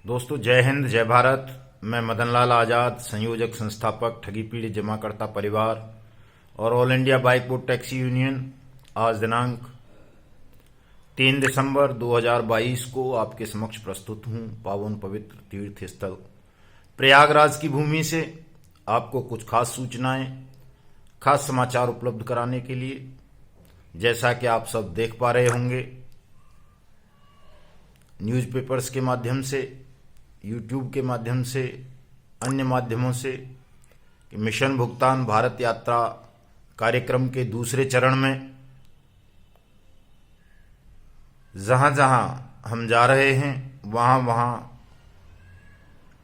दोस्तों, जय हिंद, जय भारत। मैं मदन लाल आज़ाद, संयोजक संस्थापक ठगी पीड़ित जमाकर्ता परिवार और all India bike board taxi union, आज दिनांक 3 दिसंबर 2022 को आपके समक्ष प्रस्तुत हूँ। पावन पवित्र तीर्थ स्थल प्रयागराज की भूमि से आपको कुछ खास सूचनाएं, खास समाचार उपलब्ध कराने के लिए। जैसा कि आप सब देख पा रहे होंगे न्यूज़पेपर्स के माध्यम से, यूट्यूब के माध्यम से, अन्य माध्यमों से कि मिशन भुगतान भारत यात्रा कार्यक्रम के दूसरे चरण में जहां जहां हम जा रहे हैं वहां वहां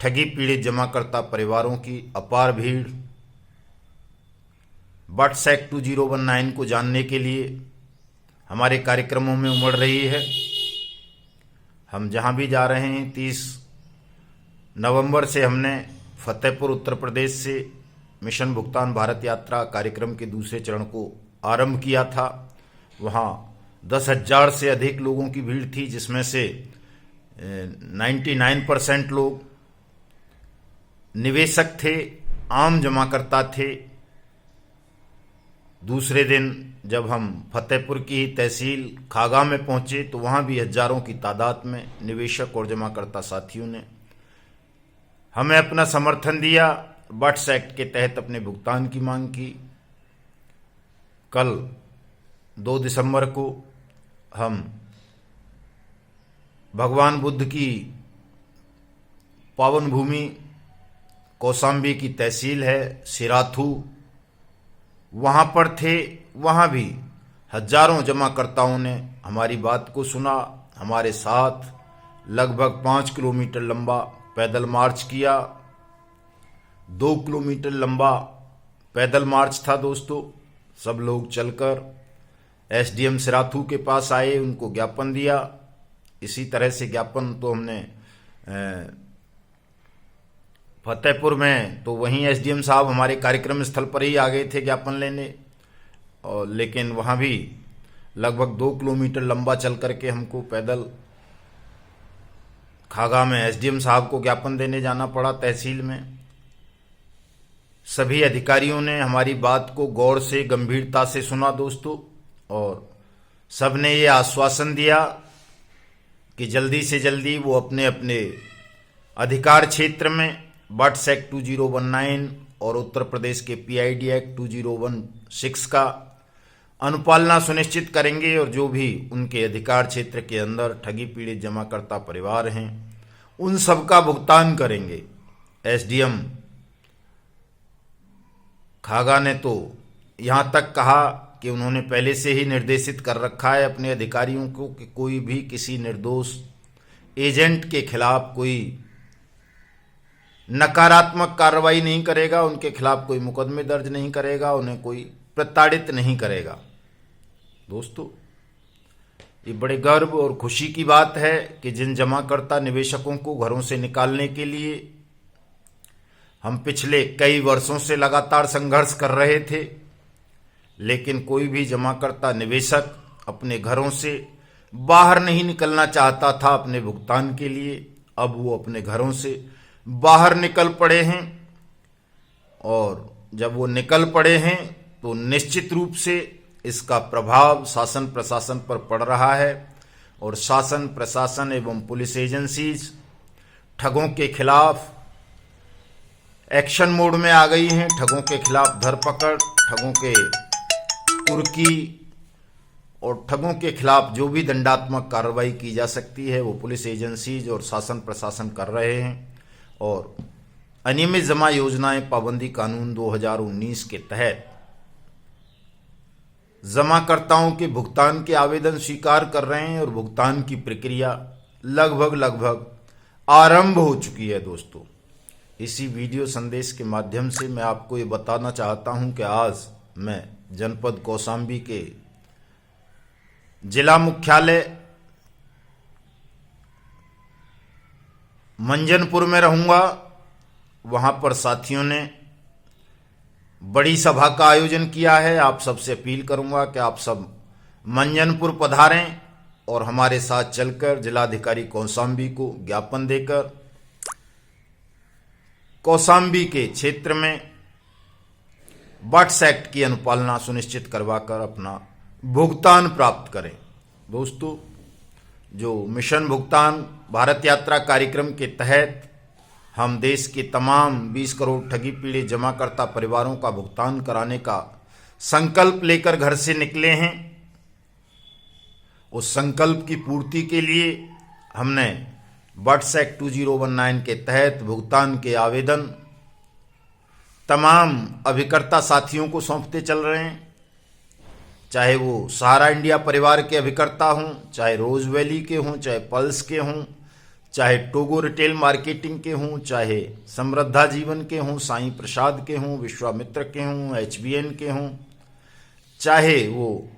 ठगी पीड़ित जमाकर्ता परिवारों की अपार भीड़ WhatsApp 2019 को जानने के लिए हमारे कार्यक्रमों में उमड़ रही है। हम जहां भी जा रहे हैं, 30 नवंबर से हमने फतेहपुर उत्तर प्रदेश से मिशन भुगतान भारत यात्रा कार्यक्रम के दूसरे चरण को आरंभ किया था। वहाँ 10,000 से अधिक लोगों की भीड़ थी, जिसमें से 99% लोग निवेशक थे, आम जमाकर्ता थे। दूसरे दिन जब हम फतेहपुर की तहसील खागा में पहुंचे तो वहाँ भी हजारों की तादाद में निवेशक और जमाकर्ता साथियों ने हमें अपना समर्थन दिया। WhatsApp के तहत अपने भुगतान की मांग की। कल 2 दिसंबर को हम भगवान बुद्ध की पावन भूमि कौशाम्बी की तहसील है सिराथू, वहाँ पर थे। वहाँ भी हजारों जमाकर्ताओं ने हमारी बात को सुना, हमारे साथ लगभग 5 किलोमीटर लंबा पैदल मार्च किया। 2 किलोमीटर लंबा पैदल मार्च था दोस्तों। सब लोग चलकर SDM सिराथू के पास आए, उनको ज्ञापन दिया। इसी तरह से ज्ञापन तो हमने फतेहपुर में, तो वहीं SDM साहब हमारे कार्यक्रम स्थल पर ही आ गए थे ज्ञापन लेने, और लेकिन वहाँ भी लगभग 2 किलोमीटर लंबा चल करके हमको पैदल खागा में SDM साहब को ज्ञापन देने जाना पड़ा तहसील में। सभी अधिकारियों ने हमारी बात को गौर से, गंभीरता से सुना दोस्तों, और सबने ये आश्वासन दिया कि जल्दी से जल्दी वो अपने अपने अधिकार क्षेत्र में WhatsApp 2019 और उत्तर प्रदेश के PID एक्ट 2016 का अनुपालना सुनिश्चित करेंगे, और जो भी उनके अधिकार क्षेत्र के अंदर ठगी पीड़ित जमाकर्ता परिवार हैं उन सब का भुगतान करेंगे। SDM खागा ने तो यहाँ तक कहा कि उन्होंने पहले से ही निर्देशित कर रखा है अपने अधिकारियों को कि कोई भी किसी निर्दोष एजेंट के खिलाफ कोई नकारात्मक कार्रवाई नहीं करेगा, उनके खिलाफ कोई मुकदमे दर्ज नहीं करेगा, उन्हें कोई प्रताड़ित नहीं करेगा। दोस्तों, ये बड़े गर्व और खुशी की बात है कि जिन जमाकर्ता निवेशकों को घरों से निकालने के लिए हम पिछले कई वर्षों से लगातार संघर्ष कर रहे थे, लेकिन कोई भी जमाकर्ता निवेशक अपने घरों से बाहर नहीं निकलना चाहता था अपने भुगतान के लिए, अब वो अपने घरों से बाहर निकल पड़े हैं। और जब वो निकल पड़े हैं तो निश्चित रूप से इसका प्रभाव शासन प्रशासन पर पड़ रहा है, और शासन प्रशासन एवं पुलिस एजेंसीज ठगों के खिलाफ एक्शन मोड में आ गई हैं। ठगों के खिलाफ धरपकड़, ठगों के कुर्की और ठगों के खिलाफ जो भी दंडात्मक कार्रवाई की जा सकती है वो पुलिस एजेंसीज और शासन प्रशासन कर रहे हैं। और अनियमित जमा योजनाएं पाबंदी कानून 2019 के तहत जमाकर्ताओं के भुगतान के आवेदन स्वीकार कर रहे हैं, और भुगतान की प्रक्रिया लगभग आरंभ हो चुकी है। दोस्तों, इसी वीडियो संदेश के माध्यम से मैं आपको ये बताना चाहता हूं कि आज मैं जनपद कौशाम्बी के जिला मुख्यालय मंजनपुर में रहूंगा। वहां पर साथियों ने बड़ी सभा का आयोजन किया है। आप सबसे अपील करूंगा कि आप सब मंजनपुर पधारें और हमारे साथ चलकर जिलाधिकारी कौशाम्बी को ज्ञापन देकर कौशाम्बी के क्षेत्र में बट्स एक्ट की अनुपालना सुनिश्चित करवाकर अपना भुगतान प्राप्त करें। दोस्तों, जो मिशन भुगतान भारत यात्रा कार्यक्रम के तहत हम देश के तमाम 20 करोड़ ठगी पीड़ित जमाकर्ता परिवारों का भुगतान कराने का संकल्प लेकर घर से निकले हैं, उस संकल्प की पूर्ति के लिए हमने बट्स एक्ट 2019 के तहत भुगतान के आवेदन तमाम अभिकर्ता साथियों को सौंपते चल रहे हैं, चाहे वो सहारा इंडिया परिवार के अभिकर्ता हों, चाहे रोज वैली के हों, चाहे पल्स के हों, चाहे टोगो रिटेल मार्केटिंग के हों, चाहे समृद्धा जीवन के हों, साईं प्रसाद के हों, विश्वामित्र के हों, HBN के हों, चाहे वो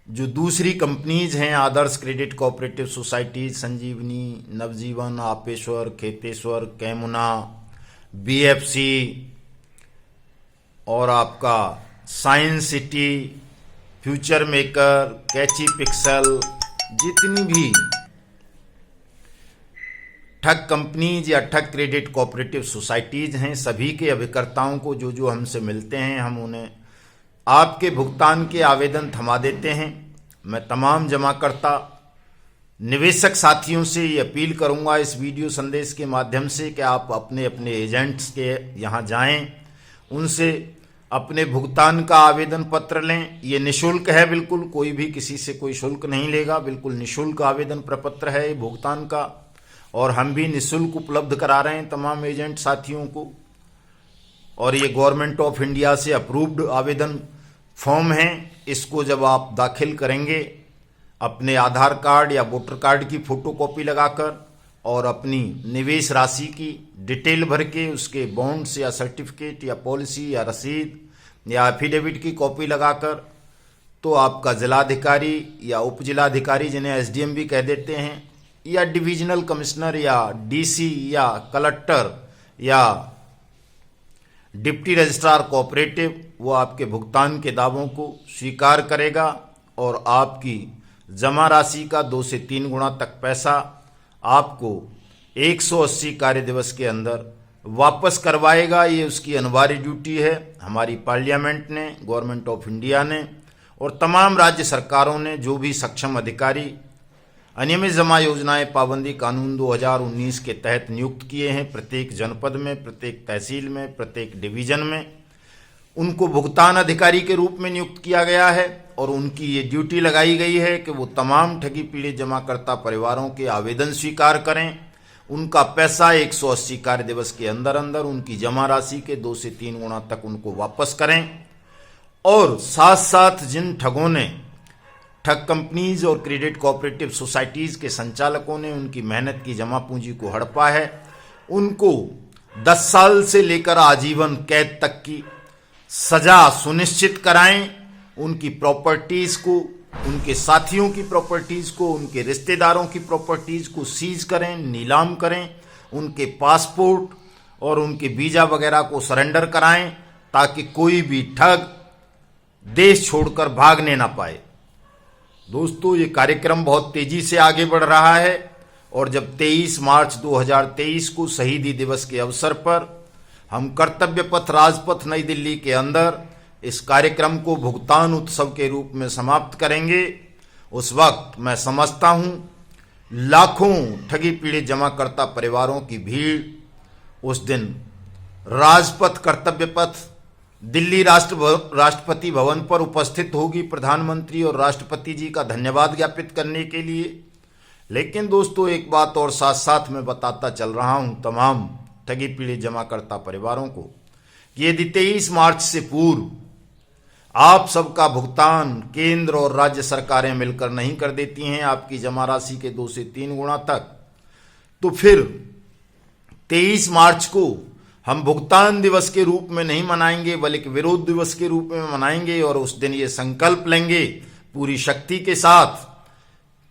जो दूसरी कंपनीज हैं आदर्श क्रेडिट कोऑपरेटिव सोसाइटीज, संजीवनी, नवजीवन, आपेश्वर, खेतेश्वर, कैमुना, BFC और आपका साइंस सिटी, फ्यूचर मेकर, कैची पिक्सल, जितनी भी ठग कंपनीज या ठग क्रेडिट कोऑपरेटिव सोसाइटीज हैं, सभी के अभिकर्ताओं को जो जो हमसे मिलते हैं हम उन्हें आपके भुगतान के आवेदन थमा देते हैं। मैं तमाम जमाकर्ता निवेशक साथियों से ये अपील करूंगा इस वीडियो संदेश के माध्यम से कि आप अपने अपने एजेंट्स के यहाँ जाएं, उनसे अपने भुगतान का आवेदन पत्र लें। ये निशुल्क है, बिल्कुल कोई भी किसी से कोई शुल्क नहीं लेगा, बिल्कुल निशुल्क आवेदन प्रपत्र है ये भुगतान का, और हम भी निशुल्क उपलब्ध करा रहे हैं तमाम एजेंट साथियों को। और ये गवर्नमेंट ऑफ इंडिया से अप्रूव्ड आवेदन फॉर्म है। इसको जब आप दाखिल करेंगे अपने आधार कार्ड या वोटर कार्ड की फोटोकॉपी लगाकर और अपनी निवेश राशि की डिटेल भर के उसके बॉन्ड्स या सर्टिफिकेट या पॉलिसी या रसीद या एफिडेविट की कॉपी लगाकर, तो आपका जिलाधिकारी या उप जिलाधिकारी, जिन्हें SDM भी कह देते हैं, या डिविजनल कमिश्नर या DC या कलेक्टर या डिप्टी रजिस्ट्रार कोऑपरेटिव, वो आपके भुगतान के दावों को स्वीकार करेगा और आपकी जमा राशि का 2 से 3 गुना तक पैसा आपको 180 कार्य दिवस के अंदर वापस करवाएगा। ये उसकी अनिवार्य ड्यूटी है। हमारी पार्लियामेंट ने, गवर्नमेंट ऑफ इंडिया ने और तमाम राज्य सरकारों ने जो भी सक्षम अधिकारी अनियमित जमा योजनाएं पाबंदी कानून 2019 के तहत नियुक्त किए हैं, प्रत्येक जनपद में, प्रत्येक तहसील में, प्रत्येक डिवीजन में उनको भुगतान अधिकारी के रूप में नियुक्त किया गया है और उनकी ये ड्यूटी लगाई गई है कि वो तमाम ठगी पीड़ित जमाकर्ता परिवारों के आवेदन स्वीकार करें, उनका पैसा 180 कार्य दिवस के अंदर अंदर उनकी जमा राशि के 2 से 3 गुना तक उनको वापस करें। और साथ साथ जिन ठगों ने, ठग कंपनीज और क्रेडिट कोऑपरेटिव सोसाइटीज के संचालकों ने उनकी मेहनत की जमा पूंजी को हड़पा है, उनको 10 साल से लेकर आजीवन कैद तक की सजा सुनिश्चित कराएं। उनकी प्रॉपर्टीज को, उनके साथियों की प्रॉपर्टीज को, उनके रिश्तेदारों की प्रॉपर्टीज को सीज करें, नीलाम करें, उनके पासपोर्ट और उनके वीजा वगैरह को सरेंडर कराएं ताकि कोई भी ठग देश छोड़कर भागने ना पाए। दोस्तों, ये कार्यक्रम बहुत तेजी से आगे बढ़ रहा है और जब 23 मार्च 2023 को शहीदी दिवस के अवसर पर हम कर्तव्य पथ राजपथ नई दिल्ली के अंदर इस कार्यक्रम को भुगतान उत्सव के रूप में समाप्त करेंगे, उस वक्त मैं समझता हूं लाखों ठगी पीड़ित जमाकर्ता परिवारों की भीड़ उस दिन राजपथ कर्तव्य पथ दिल्ली राष्ट्रपति भवन पर उपस्थित होगी प्रधानमंत्री और राष्ट्रपति जी का धन्यवाद ज्ञापित करने के लिए। लेकिन दोस्तों, एक बात और साथ साथ मैं बताता चल रहा हूं तमाम ठगी पीड़ित जमाकर्ता परिवारों को कि यदि 23 मार्च से पूर्व आप सबका भुगतान केंद्र और राज्य सरकारें मिलकर नहीं कर देती हैं आपकी जमा राशि के 2 से 3 गुना तक, तो फिर 23 मार्च को हम भुगतान दिवस के रूप में नहीं मनाएंगे बल्कि विरोध दिवस के रूप में मनाएंगे और उस दिन ये संकल्प लेंगे पूरी शक्ति के साथ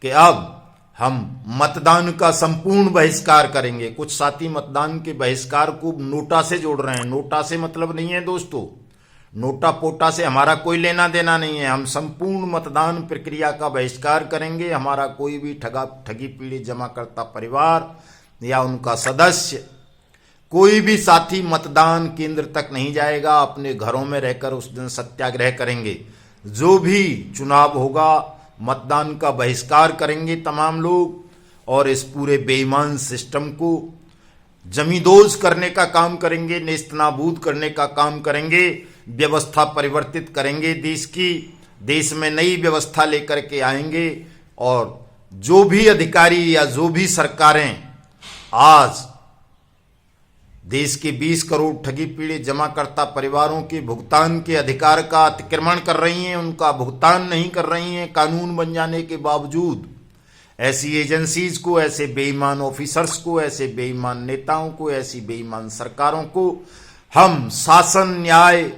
कि अब हम मतदान का संपूर्ण बहिष्कार करेंगे। कुछ साथी मतदान के बहिष्कार को नोटा से जोड़ रहे हैं। नोटा से मतलब नहीं है दोस्तों, नोटा पोटा से हमारा कोई लेना देना नहीं है। हम संपूर्ण मतदान प्रक्रिया का बहिष्कार करेंगे। हमारा कोई भी ठगी पीड़ित जमाकर्ता परिवार या उनका सदस्य कोई भी साथी मतदान केंद्र तक नहीं जाएगा, अपने घरों में रहकर उस दिन सत्याग्रह करेंगे। जो भी चुनाव होगा मतदान का बहिष्कार करेंगे तमाम लोग, और इस पूरे बेईमान सिस्टम को जमींदोज करने का काम करेंगे, नेस्तनाबूद करने का काम करेंगे, व्यवस्था परिवर्तित करेंगे देश की, देश में नई व्यवस्था लेकर के आएंगे। और जो भी अधिकारी या जो भी सरकारें आज देश के 20 करोड़ ठगी पीड़ित जमाकर्ता परिवारों के भुगतान के अधिकार का अतिक्रमण कर रही हैं, उनका भुगतान नहीं कर रही हैं कानून बन जाने के बावजूद, ऐसी एजेंसीज को, ऐसे बेईमान ऑफिसर्स को, ऐसे बेईमान नेताओं को, ऐसी बेईमान सरकारों को हम शासन, न्याय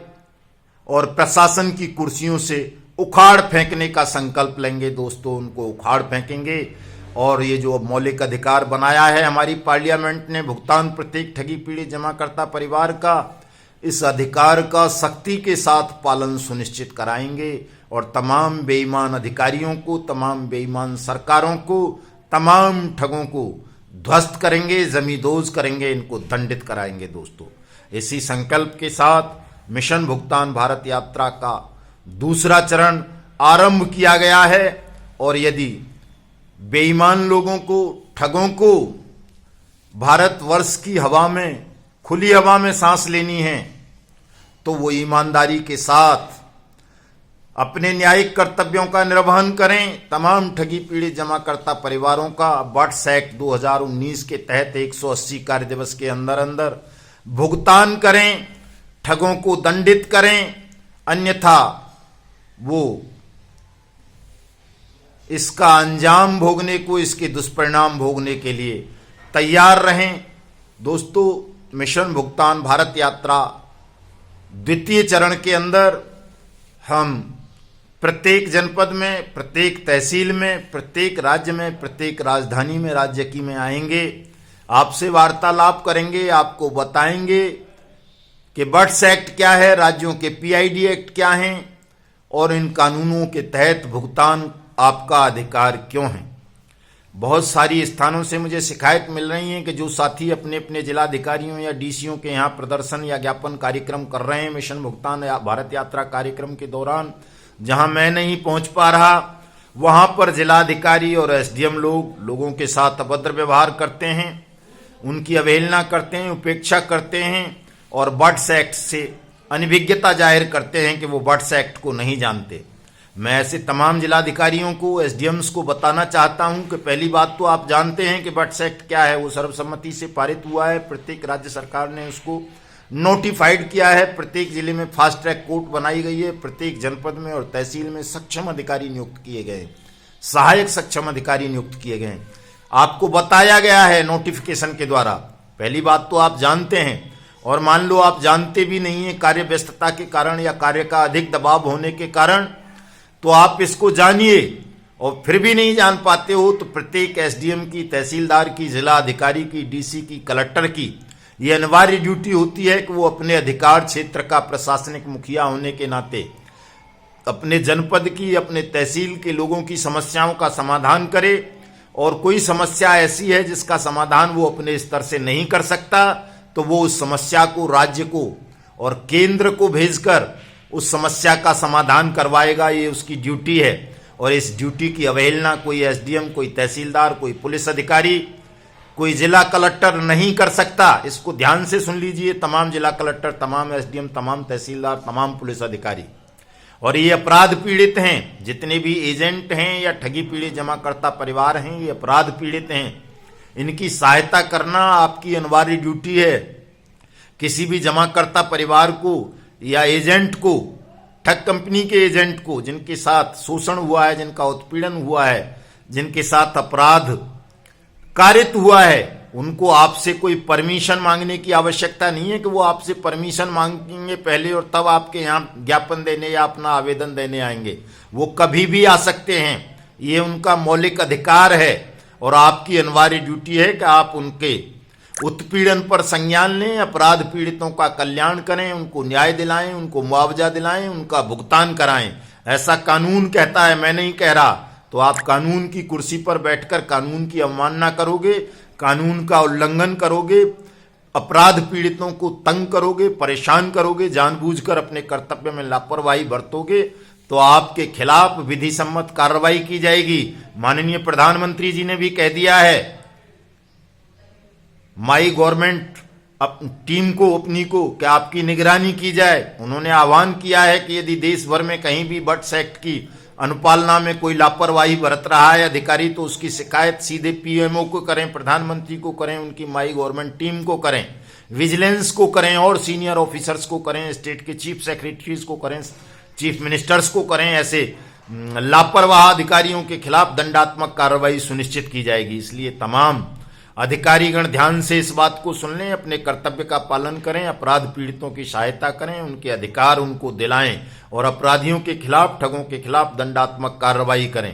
और प्रशासन की कुर्सियों से उखाड़ फेंकने का संकल्प लेंगे दोस्तों। उनको उखाड़ फेंकेंगे। और ये जो मौलिक अधिकार बनाया है हमारी पार्लियामेंट ने, भुगतान प्रत्येक ठगी पीड़ित जमाकर्ता परिवार का, इस अधिकार का सख्ती के साथ पालन सुनिश्चित कराएंगे और तमाम बेईमान अधिकारियों को, तमाम बेईमान सरकारों को, तमाम ठगों को ध्वस्त करेंगे, जमींदोज करेंगे, इनको दंडित कराएंगे दोस्तों। इसी संकल्प के साथ मिशन भुगतान भारत यात्रा का दूसरा चरण आरंभ किया गया है। और यदि बेईमान लोगों को, ठगों को भारतवर्ष की हवा में, खुली हवा में सांस लेनी है तो वो ईमानदारी के साथ अपने न्यायिक कर्तव्यों का निर्वहन करें। तमाम ठगी पीड़ित जमाकर्ता परिवारों का बट्स एक्ट 2019 के तहत 180 कार्य दिवस के अंदर अंदर भुगतान करें, ठगों को दंडित करें, अन्यथा वो इसका अंजाम भोगने को, इसके दुष्परिणाम भोगने के लिए तैयार रहें दोस्तों। मिशन भुगतान भारत यात्रा द्वितीय चरण के अंदर हम प्रत्येक जनपद में, प्रत्येक तहसील में, प्रत्येक राज्य में, प्रत्येक राजधानी में, राज्य की में आएंगे, आपसे वार्तालाप करेंगे, आपको बताएंगे कि बट्स एक्ट क्या है, राज्यों के पीआईडी एक्ट क्या हैं और इन कानूनों के तहत भुगतान आपका अधिकार क्यों है। बहुत सारी स्थानों से मुझे शिकायत मिल रही है कि जो साथी अपने अपने जिलाधिकारियों या डीसीओ के यहाँ प्रदर्शन या ज्ञापन कार्यक्रम कर रहे हैं मिशन भुगतान या भारत यात्रा कार्यक्रम के दौरान, जहां मैं नहीं पहुंच पा रहा, वहां पर जिलाधिकारी और एसडीएम लोगों के साथ अभद्र व्यवहार करते हैं, उनकी अवहेलना करते हैं, उपेक्षा करते हैं और बट्स एक्ट से अनभिज्ञता जाहिर करते हैं कि वो बट्स एक्ट को नहीं जानते। मैं ऐसे तमाम जिलाधिकारियों को, एसडीएम्स को बताना चाहता हूं कि पहली बात तो आप जानते हैं कि बट्स एक्ट क्या है। वो सर्वसम्मति से पारित हुआ है, प्रत्येक राज्य सरकार ने उसको नोटिफाइड किया है, प्रत्येक जिले में फास्ट ट्रैक कोर्ट बनाई गई है, प्रत्येक जनपद में और तहसील में सक्षम अधिकारी नियुक्त किए गए, सहायक सक्षम अधिकारी नियुक्त किए गए, आपको बताया गया है नोटिफिकेशन के द्वारा। पहली बात तो आप जानते हैं। और मान लो आप जानते भी नहीं है कार्य व्यस्तता के कारण या कार्य का अधिक दबाव होने के कारण, तो आप इसको जानिए। और फिर भी नहीं जान पाते हो तो प्रत्येक एसडीएम की, तहसीलदार की, जिला अधिकारी की, डीसी की, कलेक्टर की ये अनिवार्य ड्यूटी होती है कि वो अपने अधिकार क्षेत्र का प्रशासनिक मुखिया होने के नाते अपने जनपद की, अपने तहसील के लोगों की समस्याओं का समाधान करे। और कोई समस्या ऐसी है जिसका समाधान वो अपने स्तर से नहीं कर सकता तो वो उस समस्या को राज्य को और केंद्र को भेजकर उस समस्या का समाधान करवाएगा। ये उसकी ड्यूटी है। और इस ड्यूटी की अवहेलना कोई एसडीएम, कोई तहसीलदार, कोई पुलिस अधिकारी, कोई जिला कलेक्टर नहीं कर सकता। इसको ध्यान से सुन लीजिए, तमाम जिला कलेक्टर, तमाम एसडीएम, तमाम तहसीलदार, तमाम पुलिस अधिकारी। और ये अपराध पीड़ित हैं, जितने भी एजेंट हैं या ठगी पीड़ित जमाकर्ता परिवार हैं, ये अपराध पीड़ित हैं। इनकी सहायता करना आपकी अनिवार्य ड्यूटी है। किसी भी जमाकर्ता परिवार को या एजेंट को, ठग कंपनी के एजेंट को, जिनके साथ शोषण हुआ है, जिनका उत्पीड़न हुआ है, जिनके साथ अपराध कारित हुआ है, उनको आपसे कोई परमिशन मांगने की आवश्यकता नहीं है कि वो आपसे परमिशन मांगेंगे पहले और तब आपके यहाँ ज्ञापन देने या अपना आवेदन देने आएंगे। वो कभी भी आ सकते हैं, ये उनका मौलिक अधिकार है। और आपकी अनिवार्य ड्यूटी है कि आप उनके उत्पीड़न पर संज्ञान लें, अपराध पीड़ितों का कल्याण करें, उनको न्याय दिलाएं, उनको मुआवजा दिलाएं, उनका भुगतान कराएं। ऐसा कानून कहता है, मैं नहीं कह रहा। तो आप कानून की कुर्सी पर बैठकर कानून की अवमानना करोगे, कानून का उल्लंघन करोगे, अपराध पीड़ितों को तंग करोगे, परेशान करोगे, जानबूझकर अपने कर्तव्य में लापरवाही बरतोगे तो आपके खिलाफ विधि सम्मत कार्रवाई की जाएगी। माननीय प्रधानमंत्री जी ने भी कह दिया है, माई गवर्नमेंट टीम को अपनी को कि आपकी निगरानी की जाए। उन्होंने आह्वान किया है कि यदि देश भर में कहीं भी बर्ड्स एक्ट की अनुपालना में कोई लापरवाही बरत रहा है अधिकारी, तो उसकी शिकायत सीधे पीएमओ को करें, प्रधानमंत्री को करें, उनकी माई गवर्नमेंट टीम को करें, विजिलेंस को करें और सीनियर ऑफिसर्स को करें, स्टेट के चीफ सेक्रेटरीज को करें, चीफ मिनिस्टर्स को करें। ऐसे लापरवाह अधिकारियों के खिलाफ दंडात्मक कार्रवाई सुनिश्चित की जाएगी। इसलिए तमाम अधिकारीगण ध्यान से इस बात को सुन लें, अपने कर्तव्य का पालन करें, अपराध पीड़ितों की सहायता करें, उनके अधिकार उनको दिलाएं और अपराधियों के खिलाफ, ठगों के खिलाफ दंडात्मक कार्रवाई करें।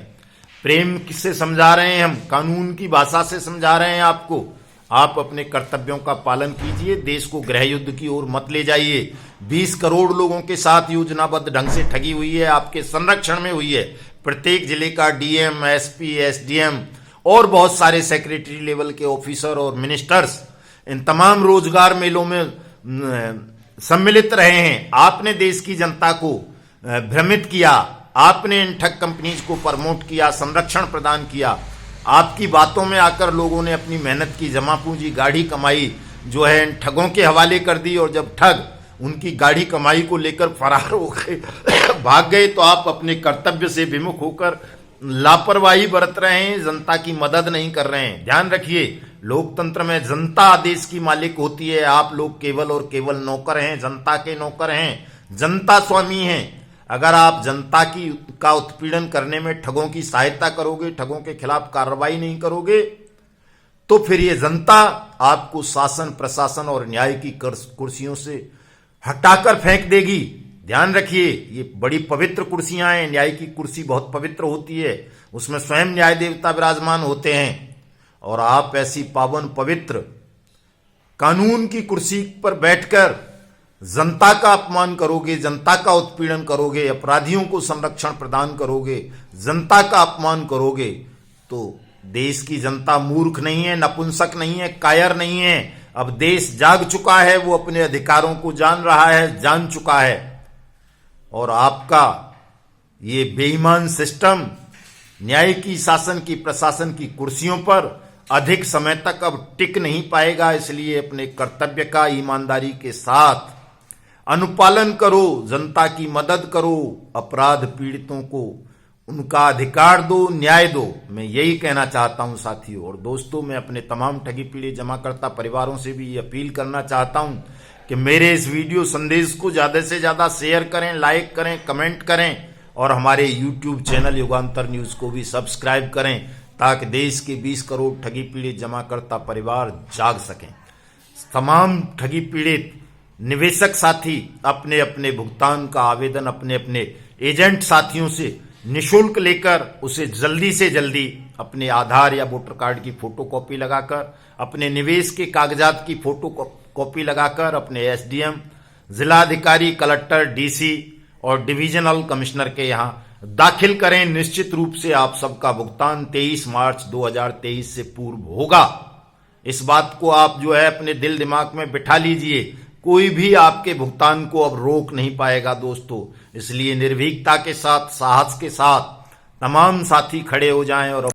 प्रेम से समझा रहे हैं हम, कानून की भाषा से समझा रहे हैं आपको। आप अपने कर्तव्यों का पालन कीजिए, देश को गृह युद्ध की ओर मत ले जाइए। 20 करोड़ लोगों के साथ योजनाबद्ध ढंग से ठगी हुई है, आपके संरक्षण में हुई है। प्रत्येक जिले का डीएम, एसपी, एसडीएम और बहुत सारे सेक्रेटरी लेवल के ऑफिसर और मिनिस्टर्स इन तमाम रोजगार मेलों में सम्मिलित रहे हैं। आपने देश की जनता को भ्रमित किया, आपने इन ठग कंपनीज को प्रमोट किया, संरक्षण प्रदान किया। आपकी बातों में आकर लोगों ने अपनी मेहनत की जमा पूंजी, गाढ़ी कमाई जो है इन ठगों के हवाले कर दी, और जब ठग उनकी गाढ़ी कमाई को लेकर फरार हो गए, भाग गए, तो आप अपने कर्तव्य से विमुख होकर लापरवाही बरत रहे हैं, जनता की मदद नहीं कर रहे हैं। ध्यान रखिए, लोकतंत्र में जनता देश की मालिक होती है, आप लोग केवल और केवल नौकर हैं, जनता के नौकर हैं, जनता स्वामी हैं। अगर आप जनता का उत्पीड़न करने में ठगों की सहायता करोगे, ठगों के खिलाफ कार्रवाई नहीं करोगे, तो फिर ये जनता आपको शासन, प्रशासन और न्याय की कुर्सियों से हटाकर फेंक देगी। ध्यान रखिए, ये बड़ी पवित्र कुर्सियां हैं। न्याय की कुर्सी बहुत पवित्र होती है, उसमें स्वयं न्याय देवता विराजमान होते हैं, और आप ऐसी पावन पवित्र कानून की कुर्सी पर बैठकर जनता का अपमान करोगे, जनता का उत्पीड़न करोगे, अपराधियों को संरक्षण प्रदान करोगे, जनता का अपमान करोगे, तो देश की जनता मूर्ख नहीं है, नपुंसक नहीं है, कायर नहीं है। अब देश जाग चुका है, वो अपने अधिकारों को जान रहा है, जान चुका है। और आपका ये बेईमान सिस्टम न्याय की, शासन की, प्रशासन की कुर्सियों पर अधिक समय तक अब टिक नहीं पाएगा। इसलिए अपने कर्तव्य का ईमानदारी के साथ अनुपालन करो, जनता की मदद करो, अपराध पीड़ितों को उनका अधिकार दो, न्याय दो। मैं यही कहना चाहता हूं साथियों। और दोस्तों, मैं अपने तमाम ठगी पीड़ित जमाकर्ता परिवारों से भी ये अपील करना चाहता हूं कि मेरे इस वीडियो संदेश को ज्यादा से ज्यादा शेयर करें, लाइक करें, कमेंट करें, और हमारे यूट्यूब चैनल युगांतर न्यूज को भी सब्सक्राइब करें, ताकि देश के 20 करोड़ ठगी पीड़ित जमाकर्ता परिवार जाग सकें। तमाम ठगी पीड़ित निवेशक साथी अपने अपने भुगतान का आवेदन अपने अपने एजेंट साथियों से निशुल्क लेकर उसे जल्दी से जल्दी अपने आधार या वोटर कार्ड की फोटोकॉपी लगाकर, अपने निवेश के कागजात की फोटोकॉपी लगाकर अपने एसडीएम, जिलाधिकारी, कलेक्टर, डीसी और डिविजनल कमिश्नर के यहाँ दाखिल करें। निश्चित रूप से आप सबका भुगतान 23 मार्च 2023 से पूर्व होगा। इस बात को आप जो है अपने दिल दिमाग में बिठा लीजिए। कोई भी आपके भुगतान को अब रोक नहीं पाएगा दोस्तों। इसलिए निर्भीकता के साथ, साहस के साथ तमाम साथी खड़े हो जाएं और